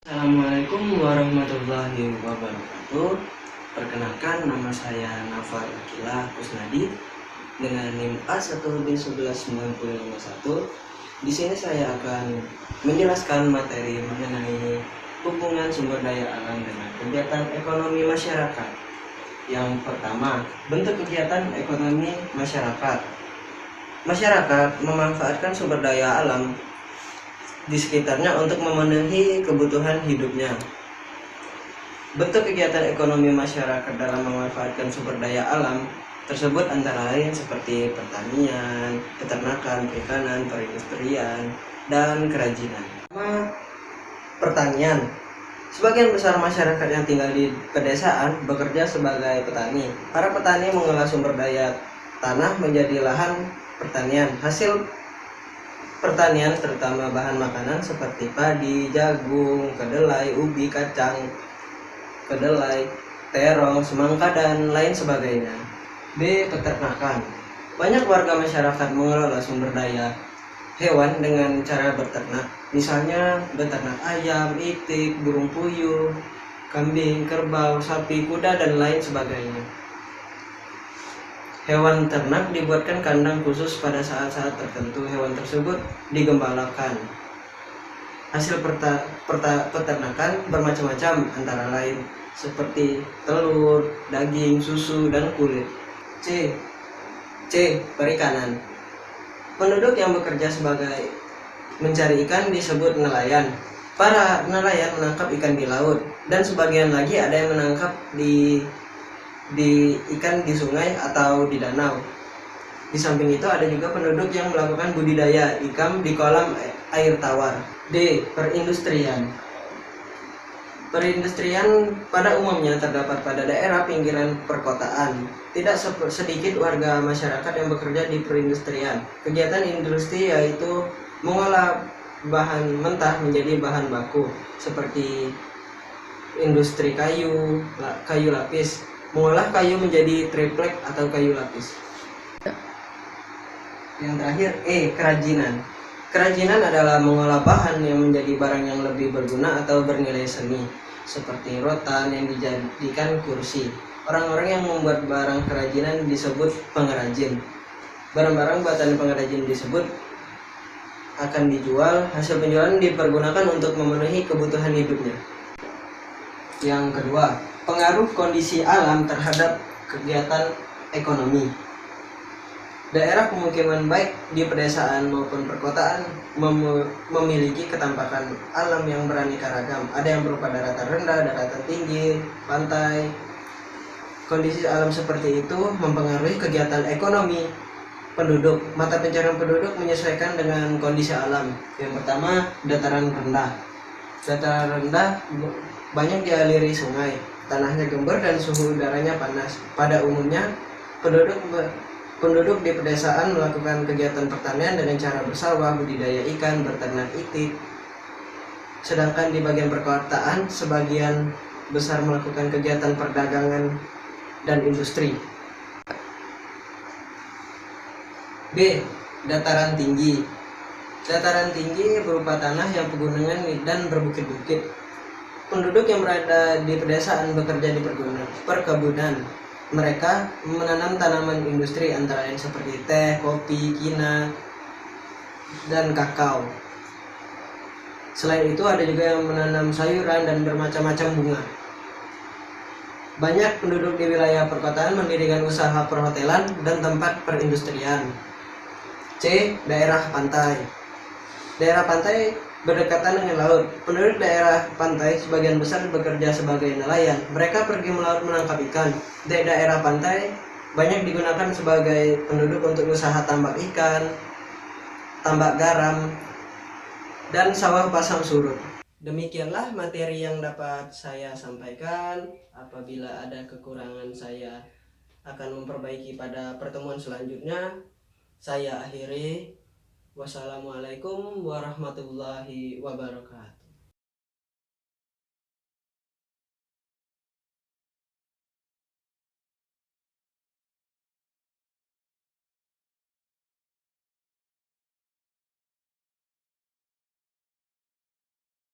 Assalamualaikum warahmatullahi wabarakatuh. Perkenalkan, nama saya Nafar Akila Kusnadi dengan NIM A1B11951. Di sini saya akan menjelaskan materi mengenai hubungan sumber daya alam dengan kegiatan ekonomi masyarakat. Yang pertama, bentuk kegiatan ekonomi masyarakat. Masyarakat memanfaatkan sumber daya alam di sekitarnya untuk memenuhi kebutuhan hidupnya. Bentuk kegiatan ekonomi masyarakat dalam memanfaatkan sumber daya alam tersebut antara lain seperti pertanian, peternakan, perikanan, perindustrian, dan kerajinan. Pertanian. Sebagian besar masyarakat yang tinggal di pedesaan bekerja sebagai petani. Para petani mengolah sumber daya tanah menjadi lahan pertanian. Hasil pertanian terutama bahan makanan seperti padi, jagung, kedelai, ubi, kacang, kedelai, terong, semangka, dan lain sebagainya. B. Peternakan. Banyak warga masyarakat mengelola sumber daya hewan dengan cara beternak, misalnya beternak ayam, itik, burung puyuh, kambing, kerbau, sapi, kuda, dan lain sebagainya. Hewan ternak dibuatkan kandang khusus pada saat-saat tertentu. Hewan tersebut digembalakan. Hasil peternakan bermacam-macam, antara lain seperti telur, daging, susu, dan kulit. C. Perikanan. Penduduk yang bekerja sebagai mencari ikan disebut nelayan. Para nelayan menangkap ikan di laut, dan sebagian lagi ada yang menangkap di ikan di sungai atau di danau. Di samping itu ada juga penduduk yang melakukan budidaya ikan di kolam air tawar. D. Perindustrian. Perindustrian pada umumnya terdapat pada daerah pinggiran perkotaan. Tidak sedikit warga masyarakat yang bekerja di perindustrian. Kegiatan industri yaitu mengolah bahan mentah menjadi bahan baku, seperti industri kayu lapis, mengolah kayu menjadi triplek atau kayu lapis. Yang terakhir, kerajinan. Kerajinan adalah mengolah bahan yang menjadi barang yang lebih berguna atau bernilai seni, seperti rotan yang dijadikan kursi. Orang-orang yang membuat barang kerajinan disebut pengrajin. Barang-barang buatan pengrajin disebut akan dijual. Hasil penjualan dipergunakan untuk memenuhi kebutuhan hidupnya. Yang kedua, pengaruh kondisi alam terhadap kegiatan ekonomi. Daerah pemukiman baik di pedesaan maupun perkotaan memiliki ketampakan alam yang beraneka ragam. Ada yang berupa daratan rendah, daratan tinggi, pantai. Kondisi alam seperti itu mempengaruhi kegiatan ekonomi penduduk. Mata pencarian penduduk menyesuaikan dengan kondisi alam. Yang pertama, dataran rendah. Dataran rendah banyak dialiri sungai, tanahnya gembur dan suhu udaranya panas. Pada umumnya, penduduk di pedesaan melakukan kegiatan pertanian dengan cara bersawah, budidaya ikan, beternak itik. Sedangkan di bagian perkotaan, sebagian besar melakukan kegiatan perdagangan dan industri. B. Dataran tinggi. Dataran tinggi berupa tanah yang pegunungan dan berbukit-bukit. Penduduk yang berada di pedesaan bekerja di perkebunan. Mereka menanam tanaman industri antara lain seperti teh, kopi, kina, dan kakao. Selain itu ada juga yang menanam sayuran dan bermacam-macam bunga. Banyak penduduk di wilayah perkotaan mendirikan usaha perhotelan dan tempat perindustrian. C. Daerah pantai. Daerah pantai berdekatan dengan laut. Penduduk daerah pantai sebagian besar bekerja sebagai nelayan. Mereka pergi melaut menangkap ikan. Di daerah pantai banyak digunakan sebagai penduduk untuk usaha tambak ikan, tambak garam, dan sawah pasang surut. Demikianlah materi yang dapat saya sampaikan. Apabila ada kekurangan, saya akan memperbaiki pada pertemuan selanjutnya. Saya akhiri. Wassalamualaikum warahmatullahi wabarakatuh.